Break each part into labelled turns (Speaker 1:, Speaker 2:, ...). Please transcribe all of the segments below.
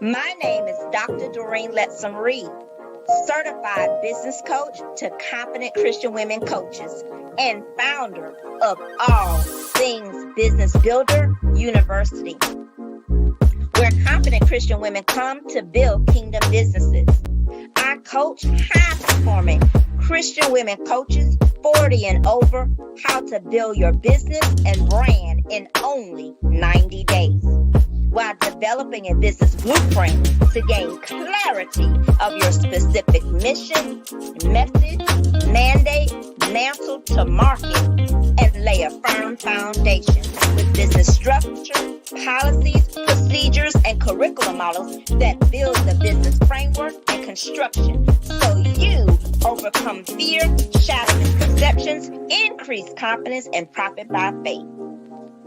Speaker 1: My name is Dr. Doreen Lettsome Reid, certified business coach to Confident Christian Women Coaches and founder of All Things Business Builder University, where confident Christian women come to build kingdom businesses. I coach high-performing Christian women coaches 40 and over how to build your business and brand in only 90 days, while developing a business blueprint to gain clarity of your specific mission, message, mandate, mantle to market, and lay a firm foundation with business structure, policies, procedures, and curriculum models that build the business framework and construction so you overcome fear, shatter misconceptions, increase confidence, and profit by faith.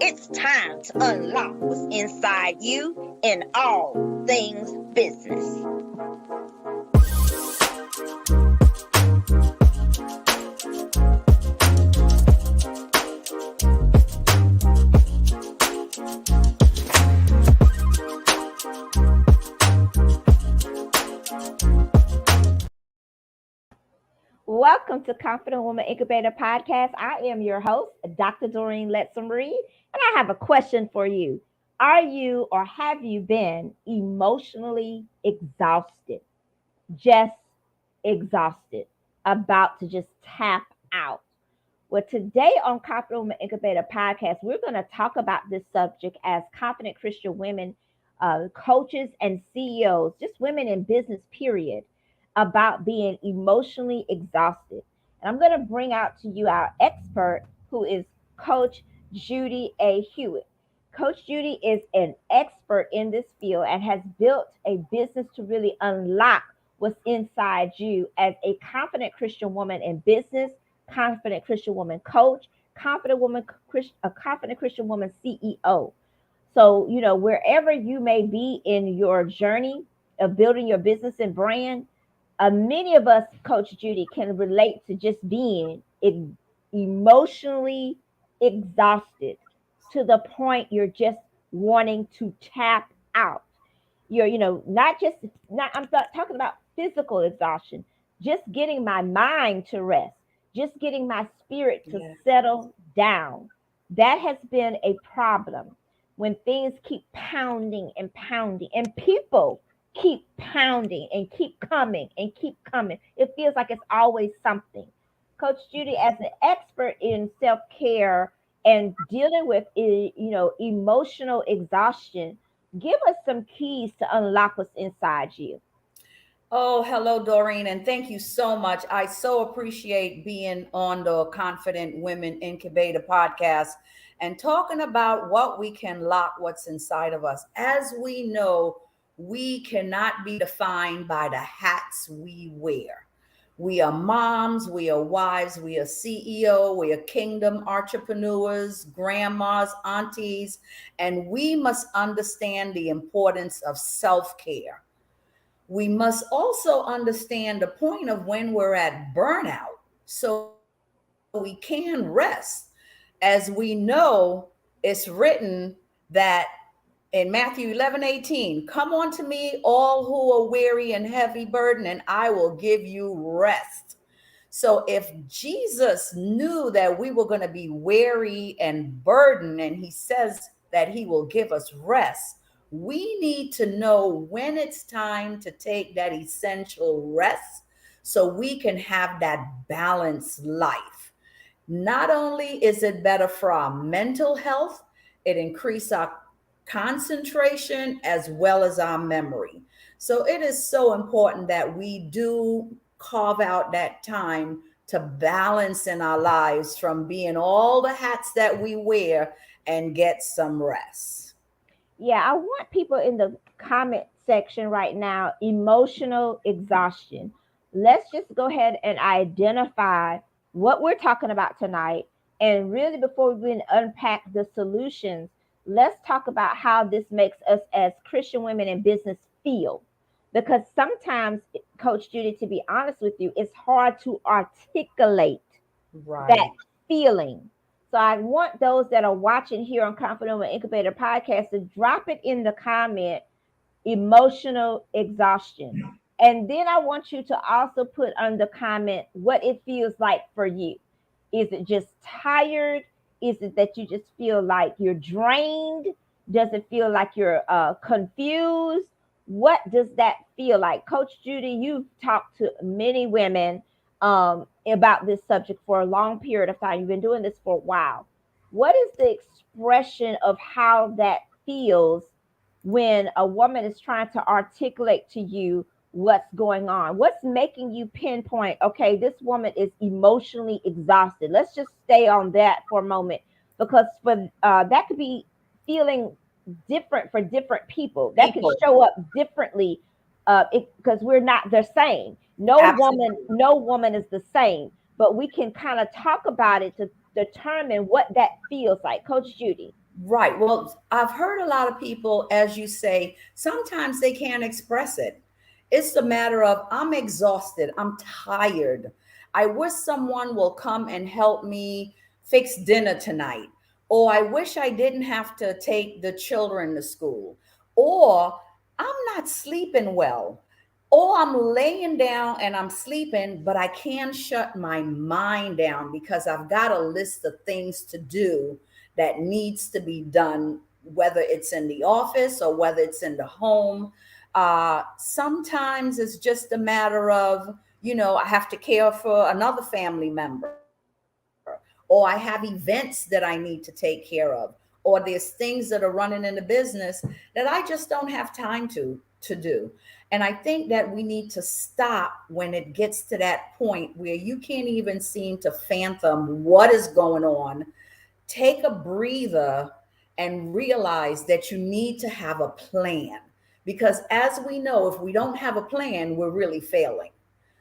Speaker 1: It's time to unlock what's inside you in all things business. Welcome to Confident Woman Incubator Podcast. I am your host, Dr. Doreen Lettsome Reid, and I have a question for you. Are you or have you been emotionally exhausted? Just exhausted, about to just tap out? Well, today on Confident Woman Incubator Podcast, we're going to talk about this subject as confident Christian women, coaches and CEOs, just women in business, period, about being emotionally exhausted. And I'm going to bring out to you our expert, who is Coach Judy A. Hewitt. Coach Judy is an expert in this field and has built a business to really unlock what's inside you as a confident Christian woman in business, confident Christian woman coach, a confident Christian woman CEO. So, wherever you may be in your journey of building your business and brand, many of us, Coach Judy, can relate to just being emotionally exhausted to the point you're just wanting to tap out. You're, I'm not talking about physical exhaustion, just getting my mind to rest, just getting my spirit to settle down. That has been a problem when things keep pounding and pounding, and people keep pounding and keep coming and keep coming. It feels like it's always something. Coach Judy, as an expert in self-care and dealing with, emotional exhaustion, give us some keys to unlock what's inside you.
Speaker 2: Oh, hello, Doreen, and thank you so much. I so appreciate being on the Confident Women Incubator podcast and talking about what we can lock, what's inside of us. As we know, we cannot be defined by the hats we wear. We are moms, we are wives, we are CEO, we are kingdom entrepreneurs, grandmas, aunties, and we must understand the importance of self-care. We must also understand the point of when we're at burnout so we can rest. As we know, it's written that in Matthew 11:18, come unto me, all who are weary and heavy burden, and I will give you rest. So if Jesus knew that we were going to be weary and burdened, and he says that he will give us rest, we need to know when it's time to take that essential rest so we can have that balanced life. Not only is it better for our mental health, it increases our concentration as well as our memory. So it is so important that we do carve out that time to balance in our lives from being all the hats that we wear and get some rest.
Speaker 1: Yeah, I want people in the comment section right now, emotional exhaustion. Let's just go ahead and identify what we're talking about tonight. And really, before we even unpack the solutions, let's talk about how this makes us as Christian women in business feel. Because sometimes, Coach Judy, to be honest with you, it's hard to articulate that feeling. So I want those that are watching here on Confident Woman Incubator podcast to drop it in the comment. emotional exhaustion. And then I want you to also put under comment what it feels like for you. Is it just tired? Is it that you just feel like you're drained? Does it feel like you're confused? What does that feel like? Coach Judy, you've talked to many women about this subject for a long period of time. You've been doing this for a while. What is the expression of how that feels when a woman is trying to articulate to you what's going on? What's making you pinpoint, okay, this woman is emotionally exhausted? Let's just stay on that for a moment, because for that could be feeling different for different people. That could
Speaker 2: People,
Speaker 1: show up differently because we're not the same.
Speaker 2: absolutely.
Speaker 1: No woman is the same, but we can kind of talk about it to determine what that feels like. Coach Judy.
Speaker 2: Right. Well, I've heard a lot of people, as you say, sometimes they can't express it. It's a matter of, I'm exhausted, I'm tired. I wish someone will come and help me fix dinner tonight. Or I wish I didn't have to take the children to school. Or I'm not sleeping well. Or I'm laying down and I'm sleeping, but I can't shut my mind down because I've got a list of things to do that needs to be done, whether it's in the office or whether it's in the home. Sometimes it's just a matter of, I have to care for another family member, or I have events that I need to take care of, or there's things that are running in the business that I just don't have time to do. And I think that we need to stop when it gets to that point where you can't even seem to fathom what is going on. Take a breather and realize that you need to have a plan. Because as we know, if we don't have a plan, we're really failing.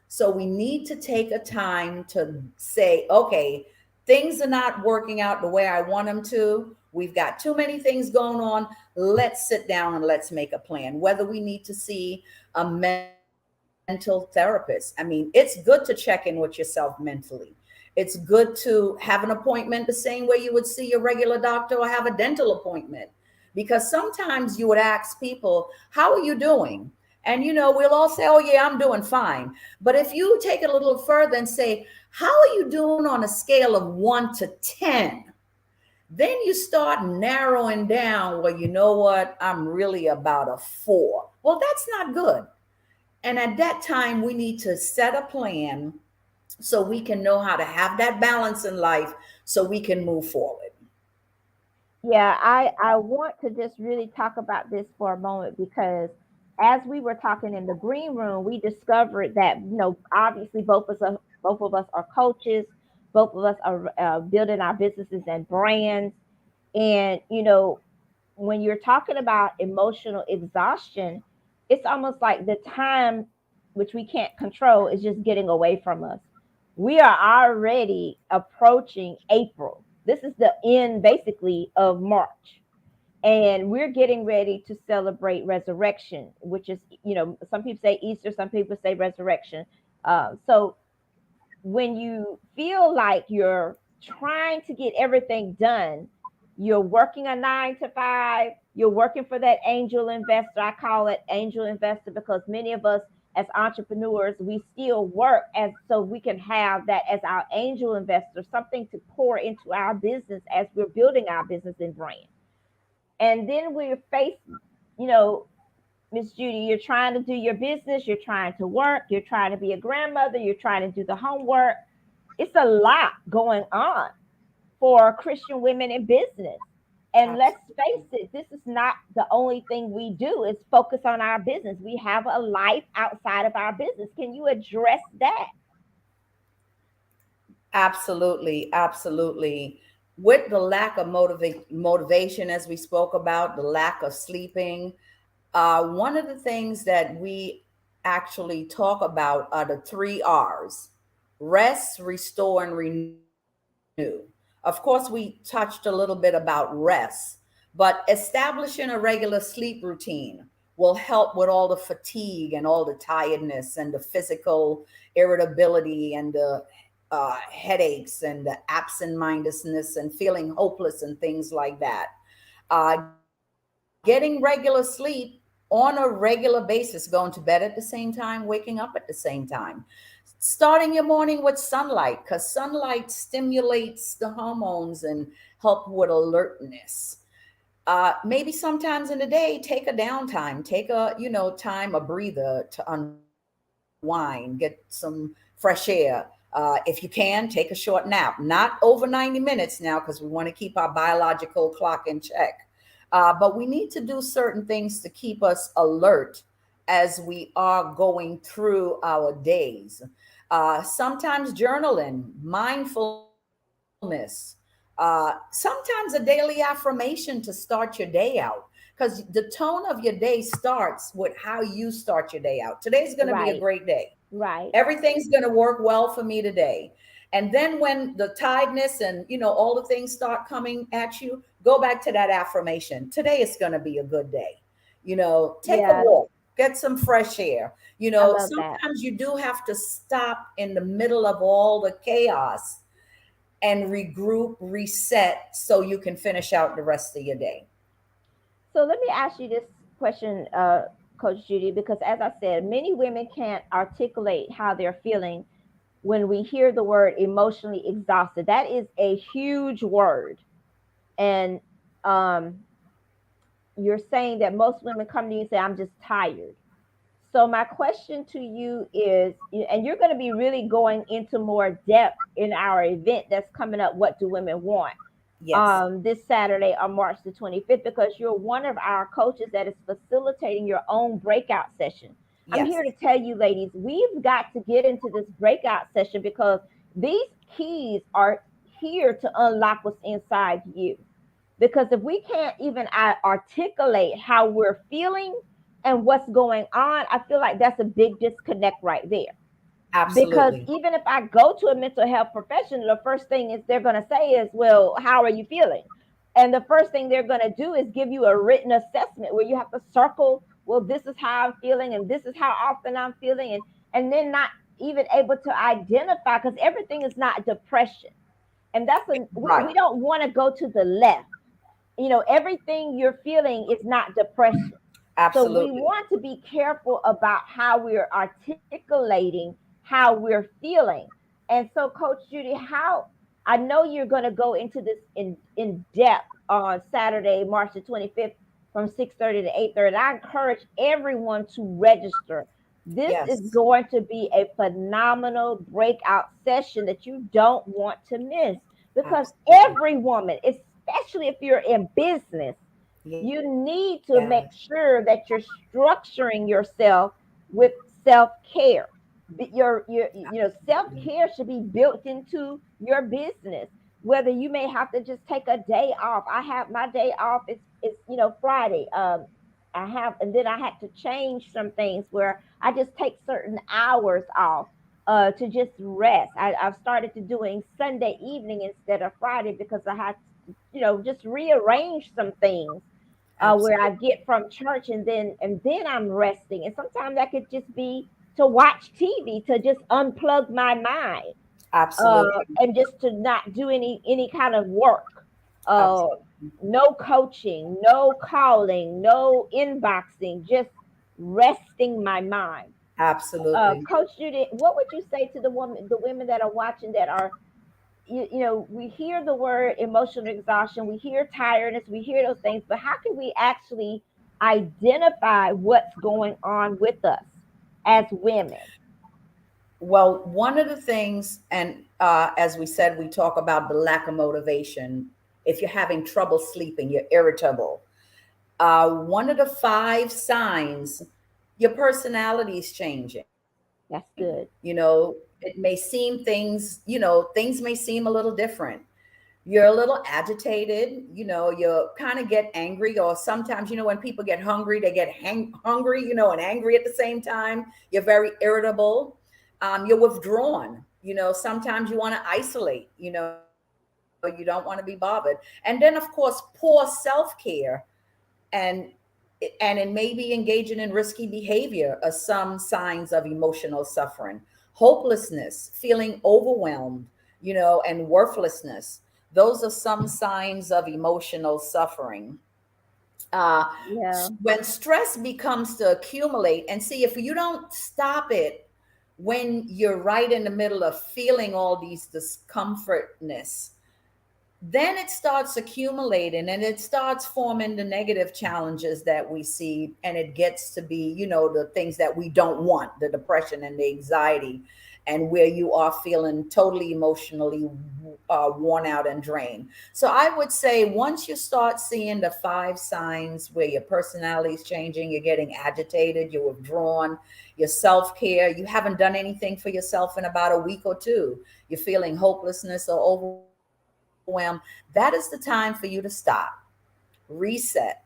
Speaker 2: So we need to take a time to say, okay, things are not working out the way I want them to. We've got too many things going on. Let's sit down and let's make a plan. Whether we need to see a mental therapist. I mean, it's good to check in with yourself mentally. It's good to have an appointment the same way you would see a regular doctor or have a dental appointment. Because sometimes you would ask people, how are you doing? And we'll all say, oh yeah, I'm doing fine. But if you take it a little further and say, how are you doing on a scale of 1 to 10? Then you start narrowing down, well, you know what? I'm really about a 4. Well, that's not good. And at that time, we need to set a plan so we can know how to have that balance in life so we can move forward.
Speaker 1: Yeah, I want to just really talk about this for a moment, because as we were talking in the green room, we discovered that, obviously both of us are coaches, both of us are building our businesses and brands, and when you're talking about emotional exhaustion, it's almost like the time, which we can't control, is just getting away from us. We are already approaching April. This is the end, basically, of March. And we're getting ready to celebrate resurrection, which is, some people say Easter, some people say resurrection. So when you feel like you're trying to get everything done, you're working a 9 to 5, you're working for that angel investor. I call it angel investor because many of us as entrepreneurs, we still work as so we can have that as our angel investor, something to pour into our business as we're building our business and brand. And then we're faced, you know, Miss Judy, you're trying to do your business, you're trying to work, you're trying to be a grandmother, you're trying to do the homework. It's a lot going on for Christian women in business. And let's face
Speaker 2: Absolutely.
Speaker 1: it, this is not the only thing we do is focus on our business. We have a life outside of our business. Can you address that?
Speaker 2: Absolutely. Absolutely. With the lack of motivation, as we spoke about, the lack of sleeping, one of the things that we actually talk about are the 3 R's: rest, restore, and renew. Of course, we touched a little bit about rest, but establishing a regular sleep routine will help with all the fatigue and all the tiredness and the physical irritability and the headaches and the absent-mindedness and feeling hopeless and things like that. Getting regular sleep on a regular basis, going to bed at the same time, waking up at the same time, starting your morning with sunlight, because sunlight stimulates the hormones and help with alertness. Maybe sometimes in the day, take a downtime, take a, time, a breather to unwind, get some fresh air. If you can, take a short nap, not over 90 minutes now, because we want to keep our biological clock in check. But we need to do certain things to keep us alert as we are going through our days. Sometimes journaling, mindfulness, sometimes a daily affirmation to start your day out, because the tone of your day starts with how you start your day out. Today's going to be a
Speaker 1: Right.
Speaker 2: great day.
Speaker 1: Right.
Speaker 2: Everything's going to work well for me today. And then when the tiredness and all the things start coming at you, go back to that affirmation. Today is going to be a good day. Take a
Speaker 1: Yeah,
Speaker 2: walk, get some fresh air.
Speaker 1: I love that.
Speaker 2: Sometimes you do have to stop in the middle of all the chaos and regroup, reset, so you can finish out the rest of your day.
Speaker 1: So let me ask you this question, Coach Judy, because as I said, many women can't articulate how they're feeling when we hear the word emotionally exhausted. That is a huge word. And um, you're saying that most women come to you and say, I'm just tired. So my question to you is, and you're going to be really going into more depth in our event that's coming up, What Do Women Want?
Speaker 2: Yes.
Speaker 1: This Saturday on March the 25th, because you're one of our coaches that is facilitating your own breakout session. I'm
Speaker 2: Yes.
Speaker 1: here to tell you, ladies, we've got to get into this breakout session because these keys are here to unlock what's inside you. Because if we can't even articulate how we're feeling and what's going on, I feel like that's a big disconnect right there. Because
Speaker 2: Absolutely.
Speaker 1: even if I go to a mental health professional, the first thing is they're going to say is, well, how are you feeling? And the first thing they're going to do is give you a written assessment where you have to circle, well, this is how I'm feeling and this is how often I'm feeling, and then not even able to identify, because everything is not depression. And we
Speaker 2: Right.
Speaker 1: don't want to go to the left. Everything you're feeling is not depression. So we
Speaker 2: Absolutely.
Speaker 1: want to be careful about how we're articulating how we're feeling. And so, Coach Judy, how I know you're going to go into this in depth on Saturday, March the 25th from 6:30 to 8:30. I encourage everyone to register. This is
Speaker 2: Yes.
Speaker 1: going to be a phenomenal breakout session that you don't want to miss, because
Speaker 2: Absolutely.
Speaker 1: every woman, especially if you're in business, you
Speaker 2: Yes.
Speaker 1: need to make sure that you're structuring yourself with self-care.
Speaker 2: Absolutely.
Speaker 1: Self-care should be built into your business. Whether you may have to just take a day off. I have my day off, it's Friday. I have, and then I had to change some things where I just take certain hours off to just rest. I've started to doing Sunday evening instead of Friday because I had to, just rearrange some things where I
Speaker 2: Absolutely.
Speaker 1: get from church, and then I'm resting. And sometimes that could just be to watch TV, to just unplug my mind,
Speaker 2: Absolutely.
Speaker 1: and just to not do any kind of work. Uh,
Speaker 2: Absolutely.
Speaker 1: no coaching, no calling, no inboxing, just resting my mind.
Speaker 2: Absolutely.
Speaker 1: Coach Judy, what would you say to the women that are watching that are, we hear the word emotional exhaustion, we hear tiredness, we hear those things, but how can we actually identify what's going on with us as women?
Speaker 2: Well, one of the things, and as we said, we talk about the lack of motivation. If you're having trouble sleeping, you're irritable. One of the five signs, your personality is changing.
Speaker 1: That's good.
Speaker 2: It may seem things may seem a little different. You're a little agitated, you kind of get angry, or sometimes, when people get hungry, they get hungry, and angry at the same time. You're very irritable. You're withdrawn. Sometimes you want to isolate, you don't want to be bothered. And then, of course, poor self-care, and and it may be engaging in risky behavior are some signs of emotional suffering. Hopelessness, feeling overwhelmed, and worthlessness. Those are some signs of emotional suffering. uh,
Speaker 1: Yeah.
Speaker 2: when stress becomes to accumulate, and see, if you don't stop it when you're right in the middle of feeling all these discomfortness, then it starts accumulating and it starts forming the negative challenges that we see, and it gets to be, the things that we don't want, the depression and the anxiety, and where you are feeling totally emotionally worn out and drained. So I would say, once you start seeing the five signs where your personality is changing, you're getting agitated, you're withdrawn, your self-care, you haven't done anything for yourself in about a week or two, you're feeling hopelessness or overwhelmed, that is the time for you to stop, reset,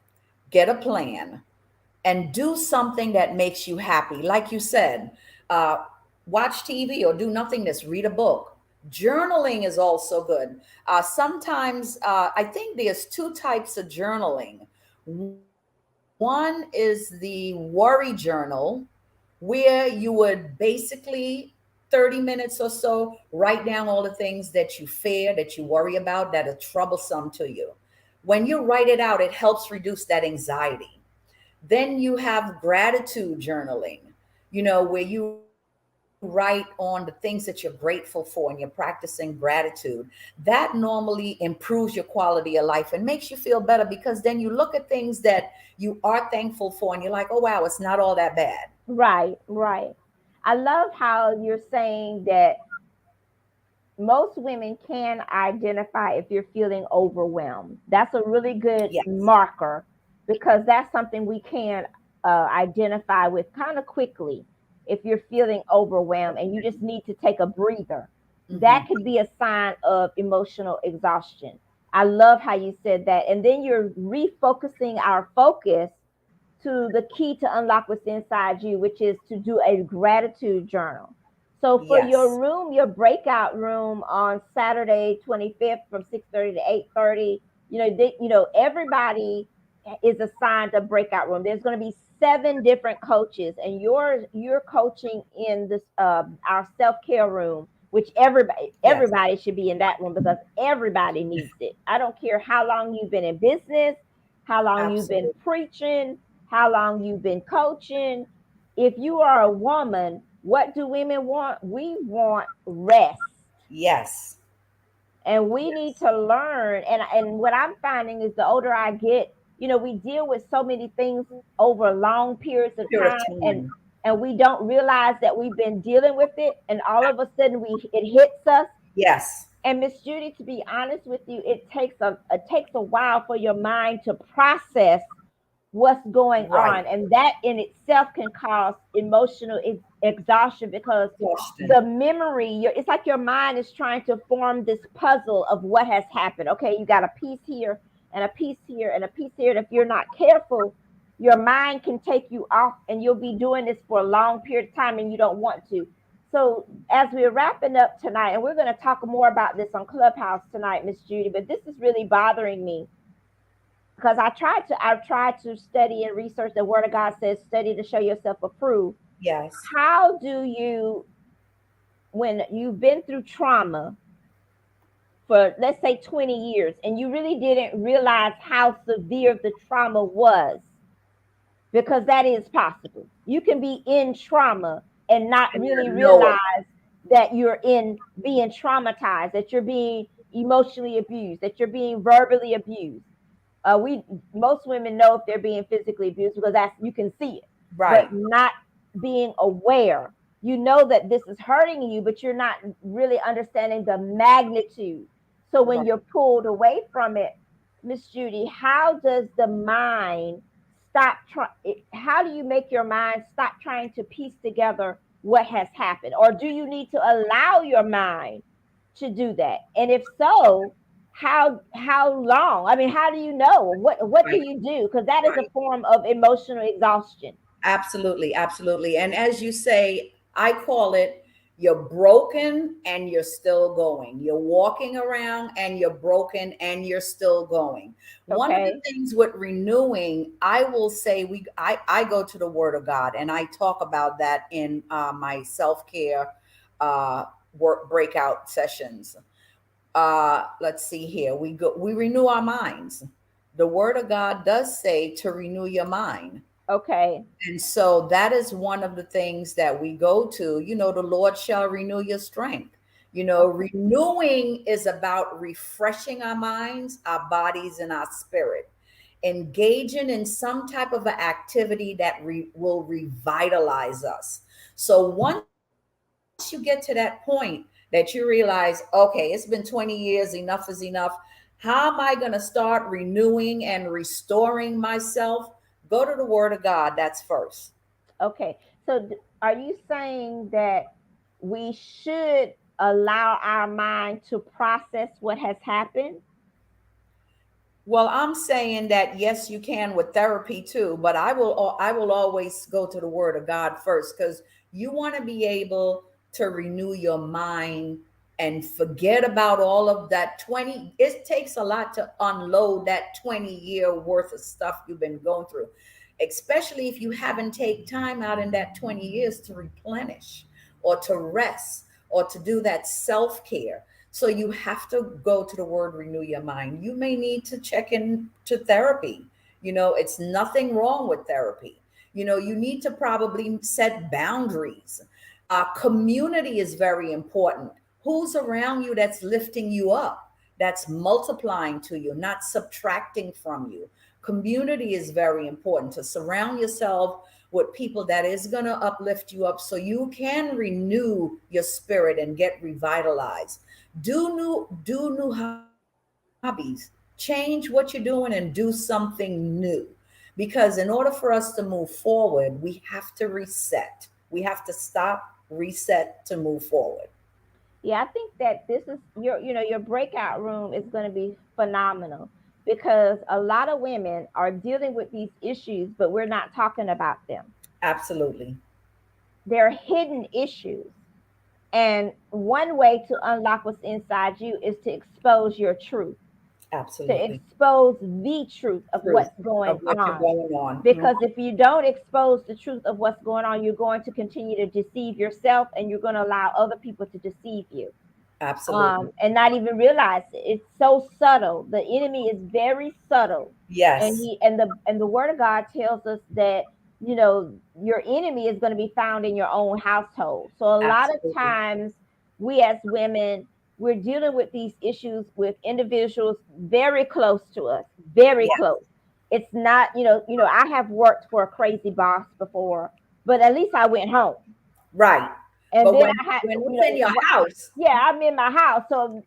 Speaker 2: get a plan, and do something that makes you happy. Like you said, uh, watch TV or do nothingness, read a book. Journaling is also good. Sometimes I think there's two types of journaling. One is the worry journal, where you would basically 30 minutes or so write down all the things that you fear, that you worry about, that are troublesome to you. When you write it out, it helps reduce that anxiety. Then you have gratitude journaling, where you write on the things that you're grateful for and you're practicing gratitude. That normally improves your quality of life and makes you feel better, because then you look at things that you are thankful for and you're like, oh, wow, it's not all that bad.
Speaker 1: Right, right. I love how you're saying that most women can identify if you're feeling overwhelmed. That's a really good
Speaker 2: Yes.
Speaker 1: marker because that's something we can identify with kind of quickly. If you're feeling overwhelmed and you just need to take a breather, that
Speaker 2: Hmm.
Speaker 1: could be a sign of emotional exhaustion. I love how you said that. And then you're refocusing our focus to the key to unlock what's inside you, which is to do a gratitude journal. So for your
Speaker 2: Yes.
Speaker 1: room, your breakout room on Saturday 25th from 6:30 to 8:30, everybody is assigned a breakout room. There's going to be seven different coaches, and you're coaching in this our self-care room, which
Speaker 2: Yes.
Speaker 1: everybody should be in that room because everybody needs it. I don't care how long you've been in business, how long you've been
Speaker 2: Absolutely.
Speaker 1: preaching, how long you've been coaching. If you are a woman, what do women want? We want rest.
Speaker 2: Yes.
Speaker 1: And we need
Speaker 2: Yes.
Speaker 1: to learn. And what I'm finding is the older I get, we deal with so many things over long periods of
Speaker 2: Pure
Speaker 1: time, and
Speaker 2: time.
Speaker 1: and we don't realize that we've been dealing with it, and all of a sudden we it hits us.
Speaker 2: Yes.
Speaker 1: And Miss Judy, to be honest with you, it takes a while for your mind to process what's going
Speaker 2: Right.
Speaker 1: on, and that in itself can cause emotional exhaustion because
Speaker 2: Exhaustion.
Speaker 1: the memory it's like your mind is trying to form this puzzle of what has happened. Okay, you got a piece here and a piece here and a piece here, and if you're not careful, your mind can take you off and you'll be doing this for a long period of time and you don't want to. So as we're wrapping up tonight, and we're going to talk more about this on Clubhouse tonight, Miss Judy, but this is really bothering me because I've tried to study and research. The word of God says study to show yourself approved.
Speaker 2: Yes.
Speaker 1: How do you, when you've been through trauma for, let's say, 20 years, and you really didn't realize how severe the trauma was, because that is possible. You can be in trauma and not
Speaker 2: And
Speaker 1: really
Speaker 2: you know it.
Speaker 1: realize that you're in being traumatized, that you're being emotionally abused, that you're being verbally abused. We Most women know if they're being physically abused because that's you can see it, but
Speaker 2: Right.
Speaker 1: not being aware. You know that this is hurting you, but you're not really understanding the magnitude. So when
Speaker 2: Right.
Speaker 1: you're pulled away from it, Miss Judy, how does the mind stop trying? How do you make your mind stop trying to piece together what has happened, or do you need to allow your mind to do that? And if so, how long? I mean, how do you know? What do
Speaker 2: Right.
Speaker 1: you do? Because that is a
Speaker 2: Right.
Speaker 1: form of emotional exhaustion.
Speaker 2: Absolutely, absolutely. And as you say, I call it, you're broken and you're still going. You're walking around and you're broken and you're still going. One of the
Speaker 1: Okay.
Speaker 2: things with renewing, I will say, I go to the Word of God and I talk about that in my self care work breakout sessions. Let's see here. We renew our minds. The word of God does say to renew your mind.
Speaker 1: Okay.
Speaker 2: And so that is one of the things that we go to. The Lord shall renew your strength.
Speaker 1: Okay.
Speaker 2: Renewing is about refreshing our minds, our bodies, and our spirit, engaging in some type of an activity that will revitalize us. So once you get to that point that you realize, okay, it's been 20 years, enough is enough. How am I going to start renewing and restoring myself? Go to the word of God. That's first.
Speaker 1: Okay. So are you saying that we should allow our mind to process what has happened?
Speaker 2: Well, I'm saying that yes, you can with therapy too, but I will always go to the word of God first, because you want to be able to renew your mind and forget about all of that 20. It takes a lot to unload that 20-year worth of stuff you've been going through, especially if you haven't taken time out in that 20 years to replenish or to rest or to do that self-care. So you have to go to the word renew your mind. You may need to check into therapy. It's nothing wrong with therapy. You need to probably set boundaries. Community is very important. Who's around you that's lifting you up, that's multiplying to you, not subtracting from you? Community is very important, to surround yourself with people that is going to uplift you up so you can renew your spirit and get revitalized. Do new hobbies. Change what you're doing and do something new. Because in order for us to move forward, we have to reset. We have to stop, reset to move forward.
Speaker 1: Yeah, I think that this is your breakout room is going to be phenomenal because a lot of women are dealing with these issues, but we're not talking about them.
Speaker 2: Absolutely.
Speaker 1: They're hidden issues. And one way to unlock what's inside you is to expose your truth, to
Speaker 2: Absolutely.
Speaker 1: expose the truth of
Speaker 2: Truth
Speaker 1: what's going
Speaker 2: of what you're
Speaker 1: on.
Speaker 2: going on.
Speaker 1: Because if you don't expose the truth of what's going on, you're going to continue to deceive yourself and you're going to allow other people to deceive you,
Speaker 2: Absolutely.
Speaker 1: and not even realize it. It's so subtle. The enemy is very subtle, and
Speaker 2: Yes.
Speaker 1: the word of God tells us that your enemy is going to be found in your own household. So a lot of
Speaker 2: Absolutely.
Speaker 1: times, we as women, we're dealing with these issues with individuals very close to us, very
Speaker 2: Yes.
Speaker 1: close. It's not, I have worked for a crazy boss before, but at least I went home.
Speaker 2: Right.
Speaker 1: And
Speaker 2: But
Speaker 1: then
Speaker 2: when
Speaker 1: I had,
Speaker 2: when it's in your house,
Speaker 1: yeah, I'm in my house. So,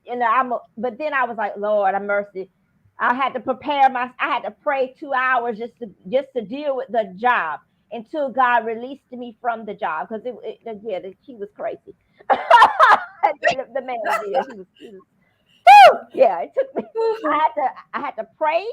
Speaker 1: but then I was like, Lord, have mercy. I had to I had to pray 2 hours just to deal with the job until God released me from the job. Because yeah, he was crazy. The man, yeah, he was, whew, yeah, it took me, I had to pray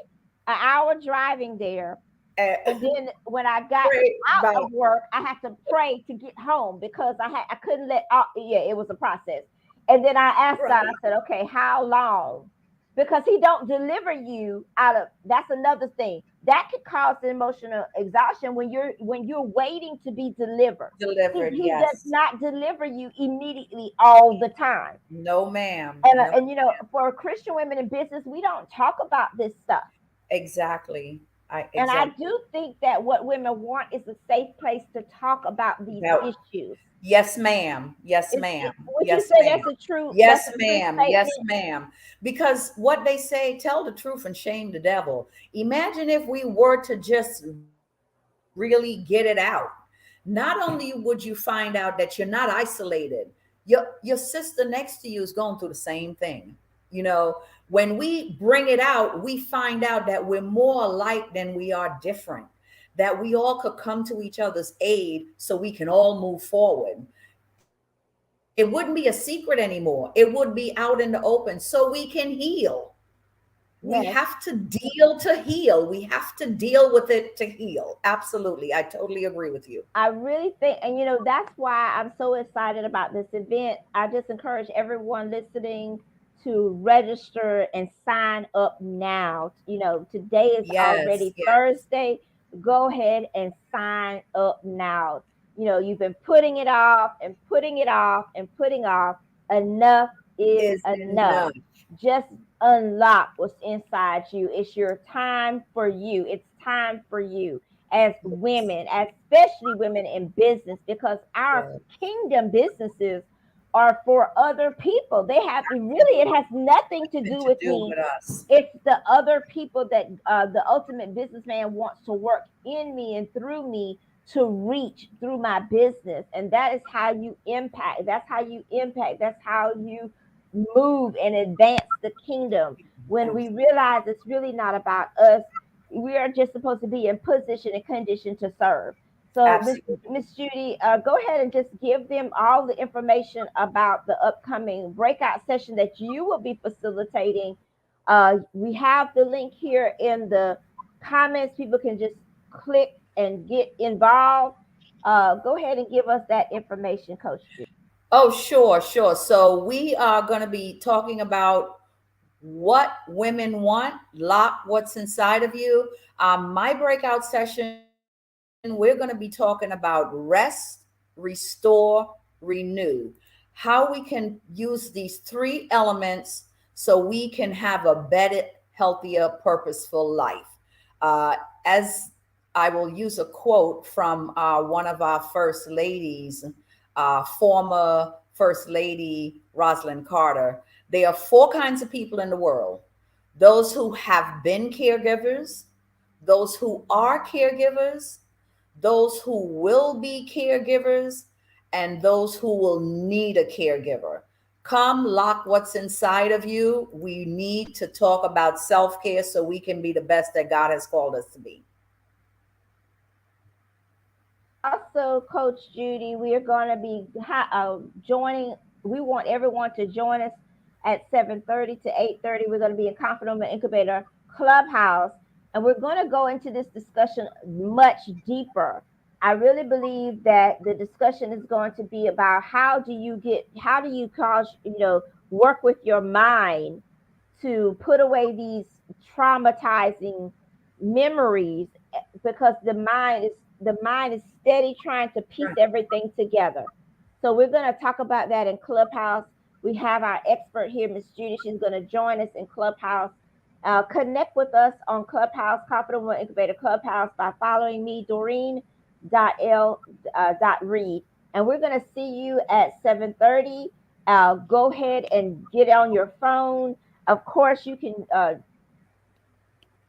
Speaker 1: an hour driving there,
Speaker 2: uh,
Speaker 1: and then when I got
Speaker 2: pray
Speaker 1: out
Speaker 2: about.
Speaker 1: of work, I had to pray to get home because I couldn't let yeah, it was a process. And then I asked God, I
Speaker 2: Right.
Speaker 1: said, okay, how long? Because he don't deliver you out of, that's another thing. That could cause emotional exhaustion when you're waiting to be delivered. He,
Speaker 2: Delivered.
Speaker 1: he does
Speaker 2: Yes.
Speaker 1: not deliver you immediately all the time.
Speaker 2: No, ma'am.
Speaker 1: And
Speaker 2: No.
Speaker 1: for Christian women in business, we don't talk about this stuff.
Speaker 2: Exactly. I
Speaker 1: And I
Speaker 2: exactly.
Speaker 1: do think that what women want is a safe place to talk about these
Speaker 2: That.
Speaker 1: issues.
Speaker 2: Yes, ma'am. Yes, ma'am.
Speaker 1: Would you
Speaker 2: Yes,
Speaker 1: say
Speaker 2: ma'am.
Speaker 1: that's
Speaker 2: Yes,
Speaker 1: a true
Speaker 2: ma'am. Yes,
Speaker 1: statement?
Speaker 2: ma'am. Because what they say, tell the truth and shame the devil. Imagine if we were to just really get it out. Not only would you find out that you're not isolated, your sister next to you is going through the same thing. When we bring it out, we find out that we're more alike than we are different, that we all could come to each other's aid so we can all move forward. It wouldn't be a secret anymore. It would be out in the open so we can heal. We have to
Speaker 1: Yes,
Speaker 2: deal to heal. We have to deal with it to heal. Absolutely. I totally agree with you.
Speaker 1: I really think, and that's why I'm so excited about this event. I just encourage everyone listening to register and sign up now. Today is
Speaker 2: Yes,
Speaker 1: already
Speaker 2: yes.
Speaker 1: Thursday. Go ahead and sign up now. You've been putting it off and putting it off and putting off. Enough is
Speaker 2: Is
Speaker 1: enough.
Speaker 2: enough.
Speaker 1: Just unlock what's inside you. It's your time for you. It's time for you as
Speaker 2: Yes.
Speaker 1: women, especially women in business, because our
Speaker 2: Yes.
Speaker 1: kingdom businesses are for other people. They have really, it has nothing to
Speaker 2: Nothing
Speaker 1: do
Speaker 2: to
Speaker 1: with
Speaker 2: do
Speaker 1: me.
Speaker 2: with us.
Speaker 1: It's the other people that the ultimate businessman wants to work in me and through me to reach through my business. And that is how you impact. That's how you impact. That's how you move and advance the kingdom. When we realize it's really not about us, we are just supposed to be in position and condition to serve. So,
Speaker 2: Absolutely.
Speaker 1: Miss Judy, go ahead and just give them all the information about the upcoming breakout session that you will be facilitating. We have the link here in the comments. People can just click and get involved. Go ahead and give us that information, Coach Judy.
Speaker 2: Oh, sure, sure. So we are going to be talking about what women want, lock what's inside of you. My breakout session, we're going to be talking about rest, restore, renew. How we can use these three elements so we can have a better, healthier, purposeful life. As I will use a quote from one of our first ladies, former First Lady Rosalind Carter. There are four kinds of people in the world: those who have been caregivers, those who are caregivers, those who will be caregivers, and those who will need a caregiver. Come lock what's inside of you. We need to talk about self care so we can be the best that God has called us to be.
Speaker 1: Also, Coach Judy, we are going to be joining. We want everyone to join us at 7:30 to 8:30. We're going to be in Confident Woman Incubator Clubhouse, and we're going to go into this discussion much deeper. I really believe that the discussion is going to be about how do you cause, work with your mind to put away these traumatizing memories, because the mind is steady trying to piece everything together. So we're going to talk about that in Clubhouse. We have our expert here, Miss Judy. She's going to join us in Clubhouse. Connect with us on Clubhouse, Confident Woman Incubator Clubhouse, by following me, Doreen Reid. And we're going to see you at 7:30. Go ahead and get on your phone. Of course, you can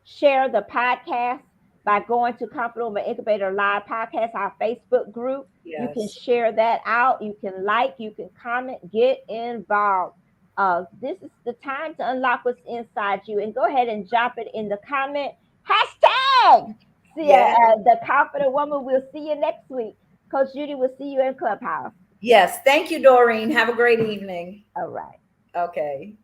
Speaker 1: share the podcast by going to Confident Woman Incubator Live Podcast, our Facebook group. You can
Speaker 2: Yes.
Speaker 1: share that out. You can like, you can comment, get involved. This is the time to unlock what's inside you. And go ahead and drop it in the comment. Hashtag see
Speaker 2: Yes.
Speaker 1: the Confident Woman. We'll see you next week. Coach Judy will see you in Clubhouse.
Speaker 2: Yes. Thank you, Doreen. Have a great evening.
Speaker 1: All right.
Speaker 2: Okay.